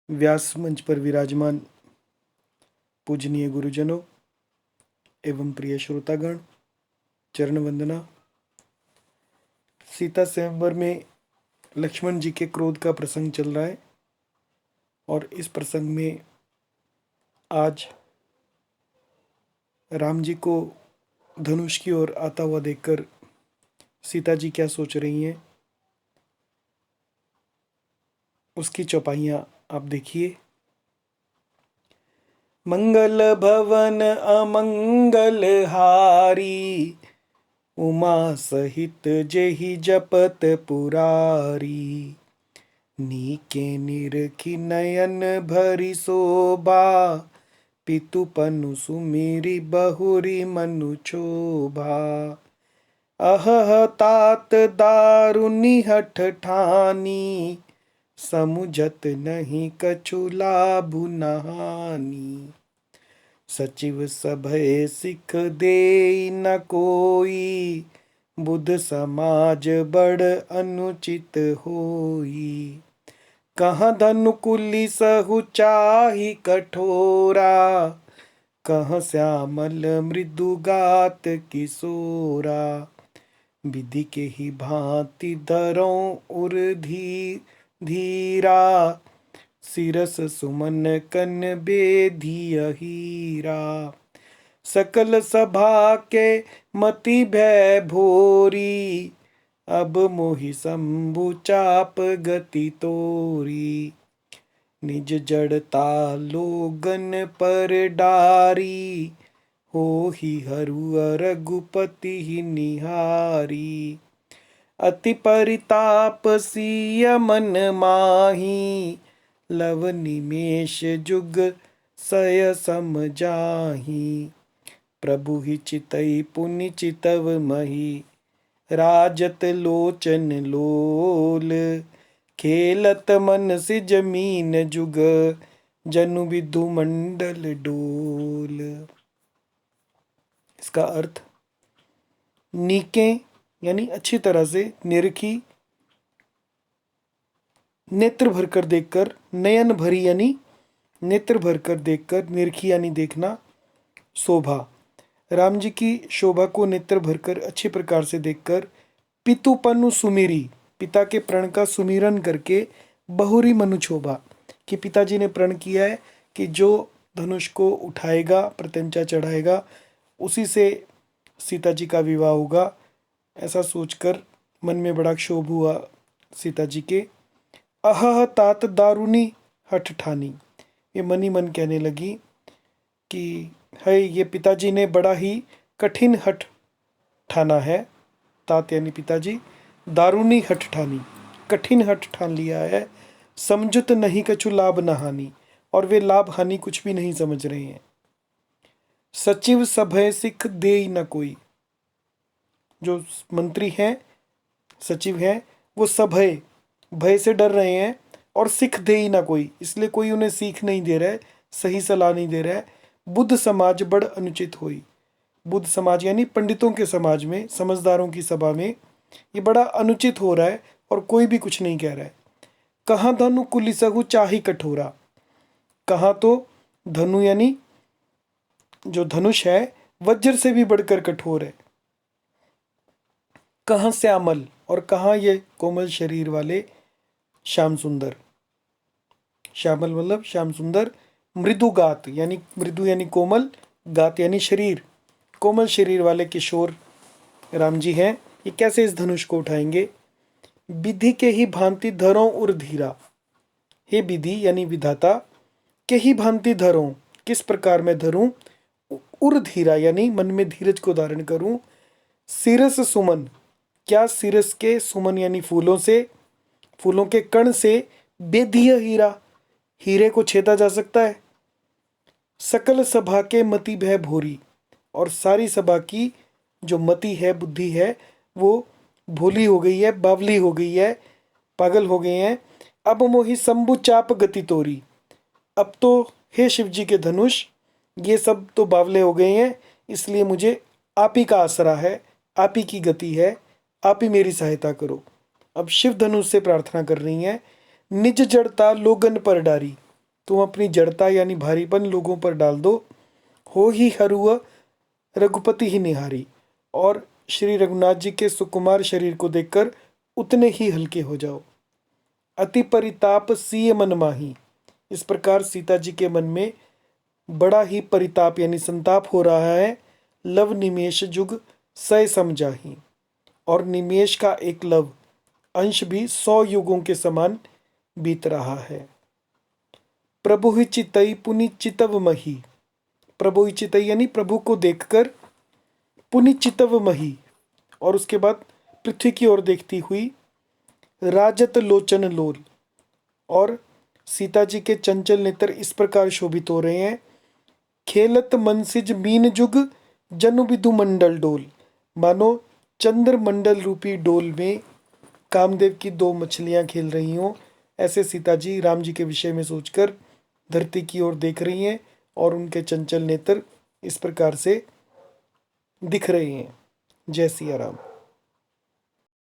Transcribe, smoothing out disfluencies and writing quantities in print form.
व्यास मंच पर विराजमान पूजनीय गुरुजनों एवं प्रिय श्रोतागण, चरण वंदना। सीता स्वयंवर में लक्ष्मण जी के क्रोध का प्रसंग चल रहा है और इस प्रसंग में आज राम जी को धनुष की ओर आता हुआ देखकर सीता जी क्या सोच रही हैं, उसकी चौपाइयाँ आप देखिए। मंगल भवन अमंगल हारी, उमा सहित जेहि जपत पुरारी। नीके निरखी नयन भरी शोभा, पितु पनु सुमिरी बहुरी मनु क्षोभा। अहह तात दारुनि हठ ठानी, समुझत नहीं कछु लाभु नहानी। सचिव सभय सिख देई न कोई, बुध समाज बड़ अनुचित होई। कहाँ धनुकुली सहु चाहि कठोरा, कहाँ श्यामल मृदु गात किशोरा। विधि के ही भांति धरों उर धीरा, सिरस सुमन कन बेधिय हीरा। सकल सभा के मति भय भोरी, अब मोहि शंभु चाप गति तोरी। निज जड़ता लोगन पर डारी, होहि हरु रघुपति ही निहारी। अति परिताप सिय मन माही, लव निमेष जुग सय सम जाही। प्रभु ही चितई पुनि चितव मही, राजत लोचन लोल। खेलत मन से जमीन जुग, जनु विधु मंडल डोल। इसका अर्थ, नीके यानी अच्छी तरह से निरखी, नेत्र भरकर देखकर, नयन भरी यानी नेत्र भरकर देखकर, निरखी यानी देखना, शोभा। राम जी की शोभा को नेत्र भरकर अच्छे प्रकार से देखकर, पितुपनु सुमिरी, पिता के प्रण का सुमिरन करके, बहुरी मनु क्षोभा, कि पिताजी ने प्रण किया है कि जो धनुष को उठाएगा, प्रत्यंचा चढ़ाएगा, उसी से सीता जी का विवाह होगा। ऐसा सोचकर मन में बड़ा क्षोभ हुआ सीता जी के। अहह तात दारुनी हठ ठानी, ये मन ही मन कहने लगी कि है, ये पिताजी ने बड़ा ही कठिन हठ ठाना है। तात यानी पिताजी, दारुनी हठ ठानी, कठिन हठ ठान लिया है। समझुत नहीं कछु लाभ न हानि, और वे लाभ हानि कुछ भी नहीं समझ रहे हैं। सचिव सभय सिख देई न कोई, जो मंत्री हैं, सचिव हैं, वो सभय, भय से डर रहे हैं, और सिख देई ना कोई, इसलिए कोई उन्हें सीख नहीं दे रहा है, सही सलाह नहीं दे रहा है। बुद्ध समाज बड़ अनुचित होई, बुद्ध समाज यानी पंडितों के समाज में, समझदारों की सभा में ये बड़ा अनुचित हो रहा है और कोई भी कुछ नहीं कह रहा है। कहाँ धनु कुलिसहु चाहि कठोरा, कहाँ तो धनु यानी जो धनुष है वज्र से भी बढ़कर कठोर है। कहाँ श्यामल, और कहाँ ये कोमल शरीर वाले श्याम सुंदर, श्यामल मतलब श्याम सुंदर। मृदु गात यानी मृदु यानी कोमल, गात यानी शरीर, कोमल शरीर वाले किशोर राम जी हैं। ये कैसे इस धनुष को उठाएंगे। विधि के ही भांति धरों उर धीरा, हे विधि यानी विधाता, के ही भांति धरों, किस प्रकार मैं धरूं, उर धीरा यानी मन में धीरज को धारण करूं। सिरस सुमन, क्या सिरस के, सुमन यानी फूलों से, फूलों के कण से, बेधिय हीरा, हीरे को छेदा जा सकता है। सकल सभा के मति भय भोरी, और सारी सभा की जो मति है, बुद्धि है, वो भोली हो गई है, बावली हो गई है, पागल हो गए हैं। अब मोहि शंभु चाप गति तोरी, अब तो हे शिव जी के धनुष, ये सब तो बावले हो गए हैं, इसलिए मुझे आप ही का आसरा है, आप ही की गति है, आप ही मेरी सहायता करो। अब शिव धनुष से प्रार्थना कर रही हैं। निज जड़ता लोगन पर डारी, तुम अपनी जड़ता यानी भारीपन लोगों पर डाल दो, हो ही हरुआ रघुपति ही निहारी, और श्री रघुनाथ जी के सुकुमार शरीर को देखकर उतने ही हल्के हो जाओ। अति परिताप सिय मन माही। इस प्रकार सीता जी के मन में बड़ा ही परिताप यानी संताप हो रहा है। लव निमेष जुग सय समझाही, और निमेष का एक लव अंश भी 100 युगों के समान बीत रहा है। प्रभु ही चितई पुनि चितव मही। प्रभु ही चितई यानी प्रभु को देखकर, पुनि चितव मही, और उसके बाद पृथ्वी की ओर देखती हुई, राजत लोचन लोल, और सीता जी के चंचल नेत्र इस प्रकार शोभित हो रहे हैं। खेलत मनसिज मीन जुग जनु विदु मंडल डोल। मानो चंद्र मंडल रूपी डोल में कामदेव की 2 मछलियां खेल रही हों, ऐसे सीता जी राम जी के विषय में सोचकर धरती की ओर देख रही हैं और उनके चंचल नेत्र इस प्रकार से दिख रहे हैं। जय सिया राम।